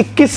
21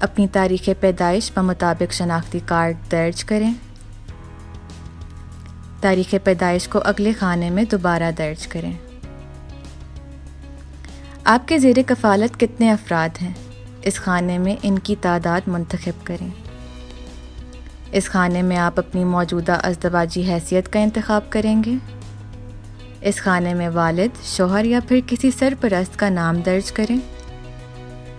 اپنی تاریخ پیدائش بمطابق شناختی کارڈ درج کریں۔ تاریخ پیدائش کو اگلے خانے میں دوبارہ درج کریں۔ آپ کے زیر کفالت کتنے افراد ہیں؟ اس خانے میں ان کی تعداد منتخب کریں۔ اس خانے میں آپ اپنی موجودہ ازدواجی حیثیت کا انتخاب کریں گے۔ اس خانے میں والد، شوہر یا پھر کسی سرپرست کا نام درج کریں۔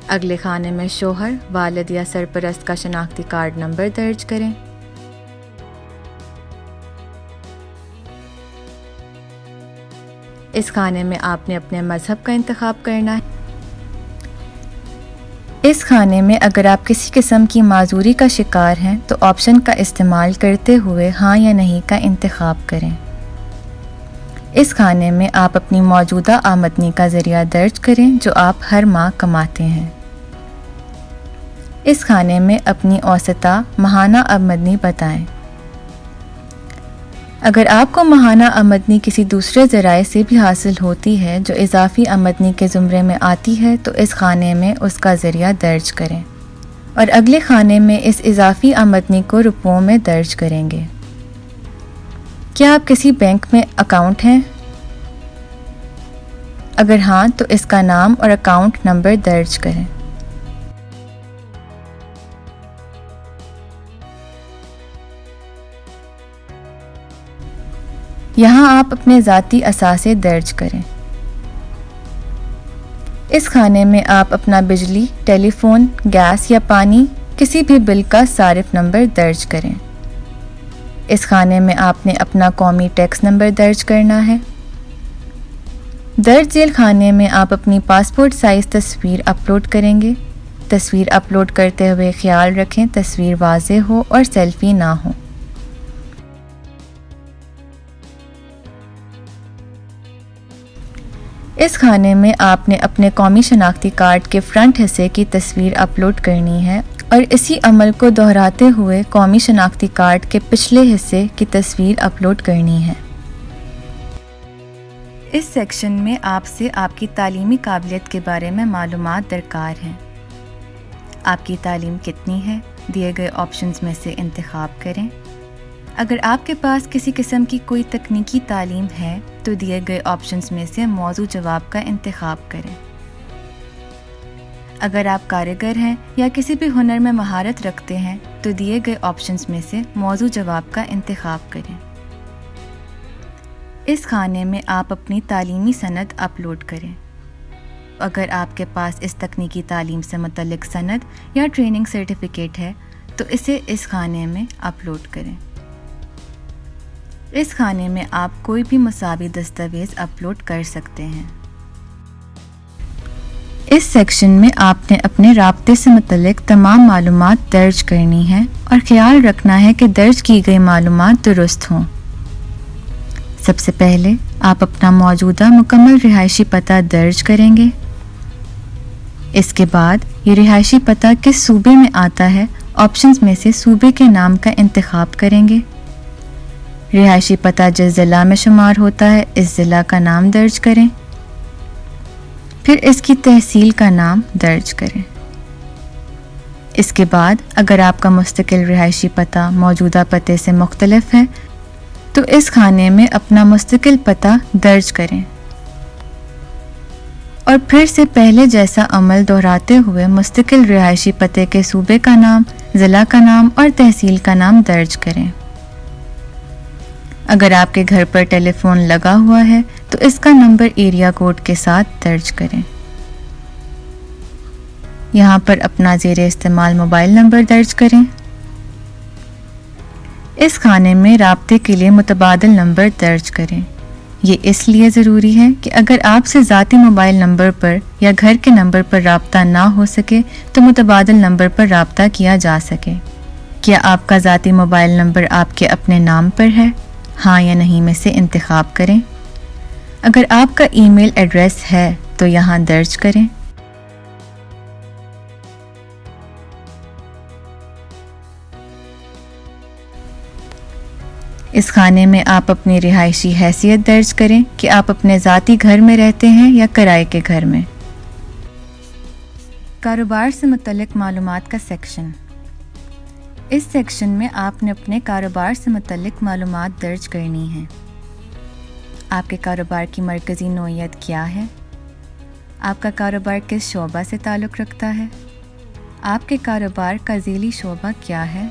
اگلے خانے میں شوہر، والد یا سرپرست کا شناختی کارڈ نمبر درج کریں۔ اس خانے میں آپ نے اپنے مذہب کا انتخاب کرنا ہے۔ اس خانے میں اگر آپ کسی قسم کی معذوری کا شکار ہیں تو آپشن کا استعمال کرتے ہوئے ہاں یا نہیں کا انتخاب کریں۔ اس خانے میں آپ اپنی موجودہ آمدنی کا ذریعہ درج کریں جو آپ ہر ماہ کماتے ہیں۔ اس خانے میں اپنی اوسطا ماہانہ آمدنی بتائیں۔ اگر آپ کو ماہانہ آمدنی کسی دوسرے ذرائع سے بھی حاصل ہوتی ہے جو اضافی آمدنی کے زمرے میں آتی ہے تو اس خانے میں اس کا ذریعہ درج کریں اور اگلے خانے میں اس اضافی آمدنی کو روپوں میں درج کریں گے۔ کیا آپ کسی بینک میں اکاؤنٹ ہیں؟ اگر ہاں تو اس کا نام اور اکاؤنٹ نمبر درج کریں۔ یہاں آپ اپنے ذاتی اثاثے درج کریں۔ اس خانے میں آپ اپنا بجلی، ٹیلی فون، گیس یا پانی کسی بھی بل کا صارف نمبر درج کریں۔ اس خانے میں آپ نے اپنا قومی ٹیکس نمبر درج کرنا ہے۔ درج ذیل خانے میں آپ اپنی پاسپورٹ سائز تصویر اپلوڈ کریں گے۔ تصویر اپلوڈ کرتے ہوئے خیال رکھیں تصویر واضح ہو اور سیلفی نہ ہو۔ اس خانے میں آپ نے اپنے قومی شناختی کارڈ کے فرنٹ حصے کی تصویر اپلوڈ کرنی ہے اور اسی عمل کو دہراتے ہوئے قومی شناختی کارڈ کے پچھلے حصے کی تصویر اپلوڈ کرنی ہے۔ اس سیکشن میں آپ سے آپ کی تعلیمی قابلیت کے بارے میں معلومات درکار ہیں۔ آپ کی تعلیم کتنی ہے؟ دیے گئے آپشنز میں سے انتخاب کریں۔ اگر آپ کے پاس کسی قسم کی کوئی تکنیکی تعلیم ہے تو دیے گئے آپشنز میں سے موزوں جواب کا انتخاب کریں۔ اگر آپ کاریگر ہیں یا کسی بھی ہنر میں مہارت رکھتے ہیں تو دیے گئے آپشنز میں سے موزوں جواب کا انتخاب کریں۔ اس خانے میں آپ اپنی تعلیمی سند اپلوڈ کریں۔ اگر آپ کے پاس اس تکنیکی تعلیم سے متعلق سند یا ٹریننگ سرٹیفکیٹ ہے تو اسے اس خانے میں اپلوڈ کریں۔ اس خانے میں آپ کوئی بھی مساوی دستاویز اپلوڈ کر سکتے ہیں۔ اس سیکشن میں آپ نے اپنے رابطے سے متعلق تمام معلومات درج کرنی ہے اور خیال رکھنا ہے کہ درج کی گئی معلومات درست ہوں۔ سب سے پہلے آپ اپنا موجودہ مکمل رہائشی پتہ درج کریں گے۔ اس کے بعد یہ رہائشی پتہ کس صوبے میں آتا ہے، آپشنز میں سے صوبے کے نام کا انتخاب کریں گے۔ رہائشی پتہ جس ضلع میں شمار ہوتا ہے اس ضلع کا نام درج کریں، پھر اس کی تحصیل کا نام درج کریں۔ اس کے بعد اگر آپ کا مستقل رہائشی پتہ موجودہ پتے سے مختلف ہے تو اس خانے میں اپنا مستقل پتہ درج کریں اور پھر سے پہلے جیسا عمل دہراتے ہوئے مستقل رہائشی پتے کے صوبے کا نام، ضلع کا نام اور تحصیل کا نام درج کریں۔ اگر آپ کے گھر پر ٹیلی فون لگا ہوا ہے تو اس کا نمبر ایریا کوڈ کے ساتھ درج کریں۔ یہاں پر اپنا زیر استعمال موبائل نمبر درج کریں۔ اس خانے میں رابطے کے لیے متبادل نمبر درج کریں۔ یہ اس لیے ضروری ہے کہ اگر آپ سے ذاتی موبائل نمبر پر یا گھر کے نمبر پر رابطہ نہ ہو سکے تو متبادل نمبر پر رابطہ کیا جا سکے۔ کیا آپ کا ذاتی موبائل نمبر آپ کے اپنے نام پر ہے؟ ہاں یا نہیں میں سے انتخاب کریں۔ اگر آپ کا ای میل ایڈریس ہے تو یہاں درج کریں۔ اس خانے میں آپ اپنی رہائشی حیثیت درج کریں کہ آپ اپنے ذاتی گھر میں رہتے ہیں یا کرائے کے گھر میں۔ کاروبار سے متعلق معلومات کا سیکشن۔ اس سیکشن میں آپ نے اپنے کاروبار سے متعلق معلومات درج کرنی ہیں۔ آپ کے کاروبار کی مرکزی نوعیت کیا ہے؟ آپ کا کاروبار کس شعبہ سے تعلق رکھتا ہے؟ آپ کے کاروبار کا ذیلی شعبہ کیا ہے؟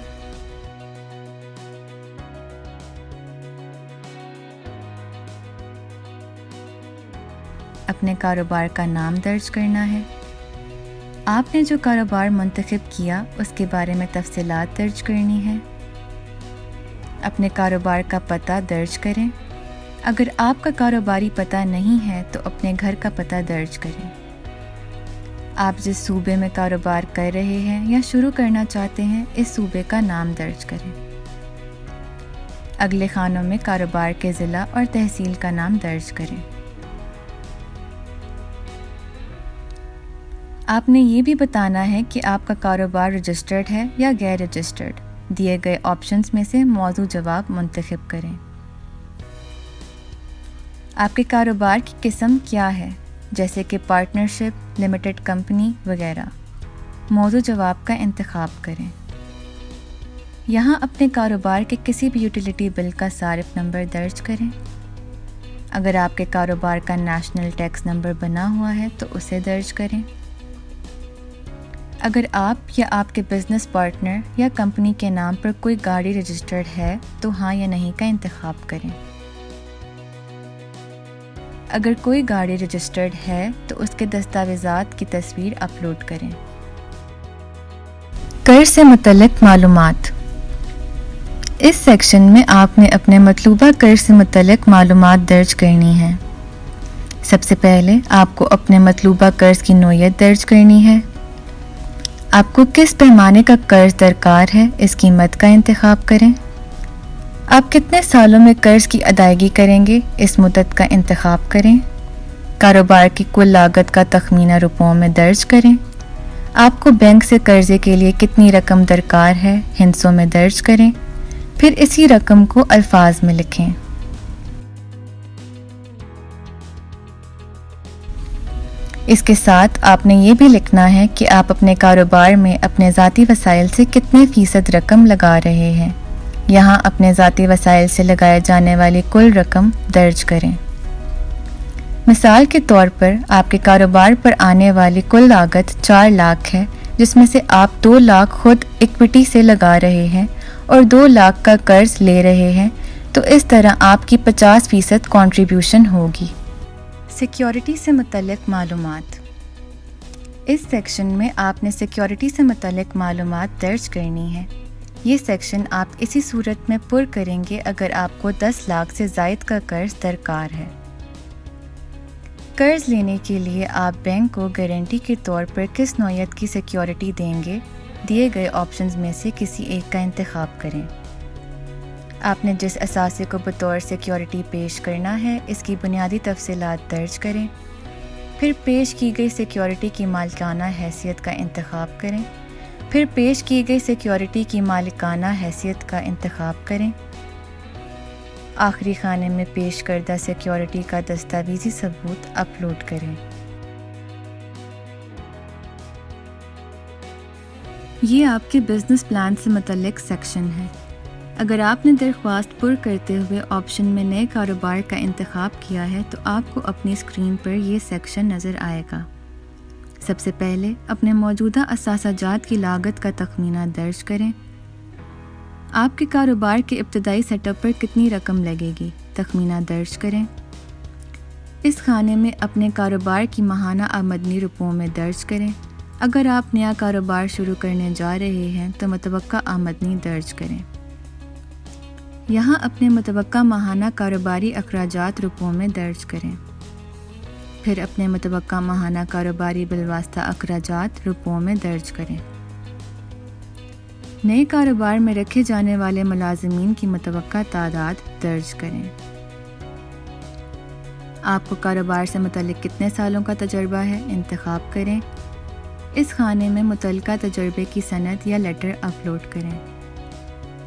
اپنے کاروبار کا نام درج کرنا ہے۔ آپ نے جو کاروبار منتخب کیا اس کے بارے میں تفصیلات درج کرنی ہے۔ اپنے کاروبار کا پتہ درج کریں۔ اگر آپ کا کاروباری پتہ نہیں ہے تو اپنے گھر کا پتہ درج کریں۔ آپ جس صوبے میں کاروبار کر رہے ہیں یا شروع کرنا چاہتے ہیں اس صوبے کا نام درج کریں۔ اگلے خانوں میں کاروبار کے ضلع اور تحصیل کا نام درج کریں۔ آپ نے یہ بھی بتانا ہے کہ آپ کا کاروبار رجسٹرڈ ہے یا غیر رجسٹرڈ۔ دیے گئے آپشنز میں سے موزوں جواب منتخب کریں۔ آپ کے کاروبار کی قسم کیا ہے، جیسے کہ پارٹنرشپ، لمیٹڈ کمپنی وغیرہ۔ موزوں جواب کا انتخاب کریں۔ یہاں اپنے کاروبار کے کسی بھی یوٹیلیٹی بل کا صارف نمبر درج کریں۔ اگر آپ کے کاروبار کا نیشنل ٹیکس نمبر بنا ہوا ہے تو اسے درج کریں۔ اگر آپ یا آپ کے بزنس پارٹنر یا کمپنی کے نام پر کوئی گاڑی رجسٹرڈ ہے تو ہاں یا نہیں کا انتخاب کریں۔ اگر کوئی گاڑی رجسٹرڈ ہے تو اس کے دستاویزات کی تصویر اپلوڈ کریں۔ قرض سے متعلق معلومات۔ اس سیکشن میں آپ نے اپنے مطلوبہ قرض سے متعلق معلومات درج کرنی ہیں۔ سب سے پہلے آپ کو اپنے مطلوبہ قرض کی نوعیت درج کرنی ہے۔ آپ کو کس پیمانے کا قرض درکار ہے اس کی مد کا انتخاب کریں۔ آپ کتنے سالوں میں قرض کی ادائیگی کریں گے اس مدت کا انتخاب کریں۔ کاروبار کی کل لاگت کا تخمینہ روپوں میں درج کریں۔ آپ کو بینک سے قرضے کے لیے کتنی رقم درکار ہے ہندسوں میں درج کریں، پھر اسی رقم کو الفاظ میں لکھیں۔ اس کے ساتھ آپ نے یہ بھی لکھنا ہے کہ آپ اپنے کاروبار میں اپنے ذاتی وسائل سے کتنے فیصد رقم لگا رہے ہیں۔ یہاں اپنے ذاتی وسائل سے لگائے جانے والی کل رقم درج کریں۔ مثال کے طور پر آپ کے کاروبار پر آنے والی کل لاگت 4 لاکھ ہے، جس میں سے آپ 2 لاکھ خود ایکوٹی سے لگا رہے ہیں اور 2 لاکھ کا قرض لے رہے ہیں، تو اس طرح آپ کی 50% کنٹریبیوشن ہوگی۔ سیکیورٹی سے متعلق معلومات۔ اس سیکشن میں آپ نے سیکیورٹی سے متعلق معلومات درج کرنی ہے۔ یہ سیکشن آپ اسی صورت میں پر کریں گے اگر آپ کو 10 لاکھ سے زائد کا قرض درکار ہے۔ قرض لینے کے لیے آپ بینک کو گارنٹی کے طور پر کس نوعیت کی سیکیورٹی دیں گے، دیے گئے آپشنز میں سے کسی ایک کا انتخاب کریں۔ آپ نے جس اثاثے کو بطور سیکیورٹی پیش کرنا ہے اس کی بنیادی تفصیلات درج کریں، پھر پیش کی گئی سیکیورٹی کی مالکانہ حیثیت کا انتخاب کریں، پھر پیش کی گئی سیکیورٹی کی مالکانہ حیثیت کا انتخاب کریں۔ آخری خانے میں پیش کردہ سیکیورٹی کا دستاویزی ثبوت اپلوڈ کریں۔ یہ آپ کے بزنس پلان سے متعلق سیکشن ہے۔ اگر آپ نے درخواست پر کرتے ہوئے آپشن میں نئے کاروبار کا انتخاب کیا ہے تو آپ کو اپنی اسکرین پر یہ سیکشن نظر آئے گا۔ سب سے پہلے اپنے موجودہ اثاثہ جات کی لاگت کا تخمینہ درج کریں۔ آپ کے کاروبار کے ابتدائی سیٹ اپ پر کتنی رقم لگے گی، تخمینہ درج کریں۔ اس خانے میں اپنے کاروبار کی ماہانہ آمدنی روپوں میں درج کریں۔ اگر آپ نیا کاروبار شروع کرنے جا رہے ہیں تو متوقع آمدنی درج کریں۔ یہاں اپنے متوقع ماہانہ کاروباری اخراجات روپوں میں درج کریں۔ پھر اپنے متوقع ماہانہ کاروباری بالواسطہ اخراجات روپوں میں درج کریں۔ نئے کاروبار میں رکھے جانے والے ملازمین کی متوقع تعداد درج کریں۔ آپ کو کاروبار سے متعلق کتنے سالوں کا تجربہ ہے، انتخاب کریں۔ اس خانے میں متعلقہ تجربے کی سند یا لیٹر اپلوڈ کریں۔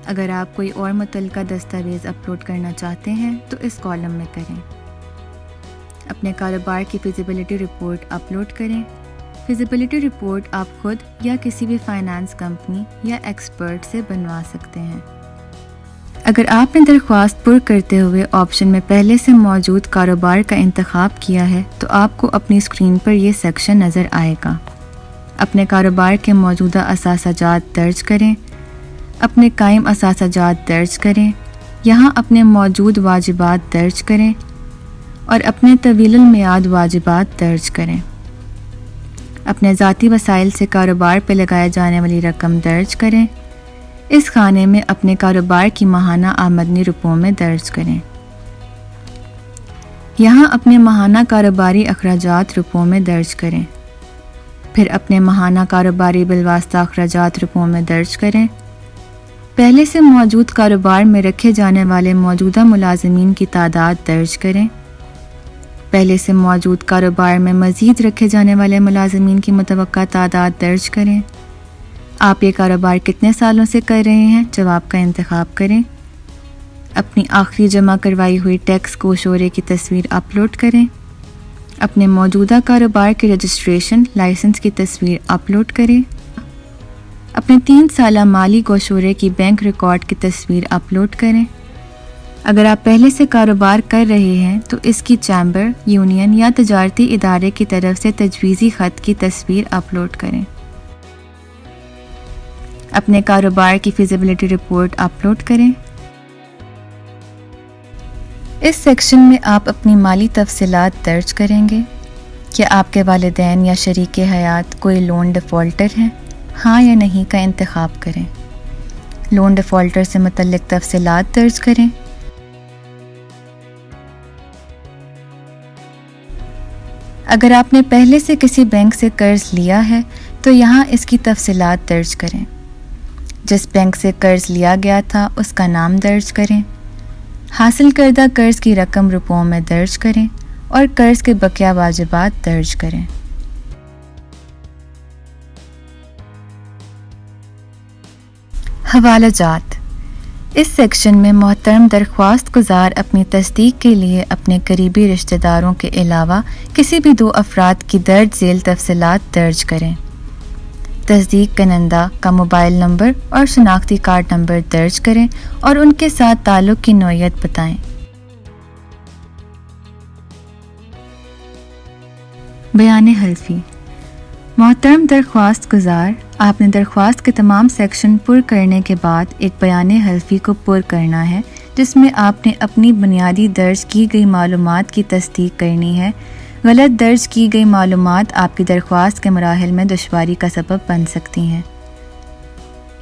اگر آپ کوئی اور متعلقہ دستاویز اپلوڈ کرنا چاہتے ہیں تو اس کالم میں کریں۔ اپنے کاروبار کی فیزیبلٹی رپورٹ اپلوڈ کریں، فیزیبلٹی رپورٹ آپ خود یا کسی بھی فائنانس کمپنی یا ایکسپرٹ سے بنوا سکتے ہیں۔ اگر آپ نے درخواست پر کرتے ہوئے آپشن میں پہلے سے موجود کاروبار کا انتخاب کیا ہے تو آپ کو اپنی اسکرین پر یہ سیکشن نظر آئے گا۔ اپنے کاروبار کے موجودہ اثاثہ جات درج کریں، اپنے قائم اثاثہ جات درج کریں، یہاں اپنے موجود واجبات درج کریں اور اپنے طویل المیعاد واجبات درج کریں۔ اپنے ذاتی وسائل سے کاروبار پہ لگائے جانے والی رقم درج کریں۔ اس خانے میں اپنے کاروبار کی ماہانہ آمدنی روپوں میں درج کریں۔ یہاں اپنے ماہانہ کاروباری اخراجات روپوں میں درج کریں۔ پھر اپنے ماہانہ کاروباری بالواسطہ اخراجات روپوں میں درج کریں۔ پہلے سے موجود کاروبار میں رکھے جانے والے موجودہ ملازمین کی تعداد درج کریں۔ پہلے سے موجود کاروبار میں مزید رکھے جانے والے ملازمین کی متوقع تعداد درج کریں۔ آپ یہ کاروبار کتنے سالوں سے کر رہے ہیں، جواب کا انتخاب کریں۔ اپنی آخری جمع کروائی ہوئی ٹیکس کوشورے کی تصویر اپلوڈ کریں۔ اپنے موجودہ کاروبار کے رجسٹریشن لائسنس کی تصویر اپلوڈ کریں۔ اپنے 3 سالہ مالی گوشورے کی بینک ریکارڈ کی تصویر اپلوڈ کریں۔ اگر آپ پہلے سے کاروبار کر رہے ہیں تو اس کی چیمبر، یونین یا تجارتی ادارے کی طرف سے تجویزی خط کی تصویر اپلوڈ کریں۔ اپنے کاروبار کی فیزیبلٹی رپورٹ اپلوڈ کریں۔ اس سیکشن میں آپ اپنی مالی تفصیلات درج کریں گے۔ کیا آپ کے والدین یا شریک حیات کوئی لون ڈیفالٹر ہیں؟ ہاں یا نہیں کا انتخاب کریں۔ لون ڈیفالٹر سے متعلق تفصیلات درج کریں۔ اگر آپ نے پہلے سے کسی بینک سے قرض لیا ہے تو یہاں اس کی تفصیلات درج کریں۔ جس بینک سے قرض لیا گیا تھا اس کا نام درج کریں۔ حاصل کردہ قرض کی رقم روپوں میں درج کریں اور قرض کے بقیہ واجبات درج کریں۔ حوالہ جات۔ اس سیکشن میں محترم درخواست گزار اپنی تصدیق کے لیے اپنے قریبی رشتہ داروں کے علاوہ کسی بھی 2 افراد کی درج ذیل تفصیلات درج کریں۔ تصدیق کنندہ کا موبائل نمبر اور شناختی کارڈ نمبر درج کریں اور ان کے ساتھ تعلق کی نوعیت بتائیں۔ بیان حلفی۔ محترم درخواست گزار، آپ نے درخواست کے تمام سیکشن پر کرنے کے بعد ایک بیان حلفی کو پر کرنا ہے جس میں آپ نے اپنی بنیادی درج کی گئی معلومات کی تصدیق کرنی ہے۔ غلط درج کی گئی معلومات آپ کی درخواست کے مراحل میں دشواری کا سبب بن سکتی ہیں۔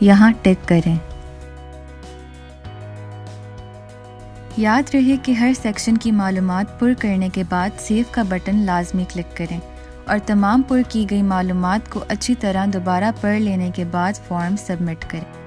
یہاں ٹک کریں۔ یاد رہے کہ ہر سیکشن کی معلومات پر کرنے کے بعد سیو کا بٹن لازمی کلک کریں اور تمام پر کی گئی معلومات کو اچھی طرح دوبارہ پڑھ لینے کے بعد فارم سبمٹ کریں۔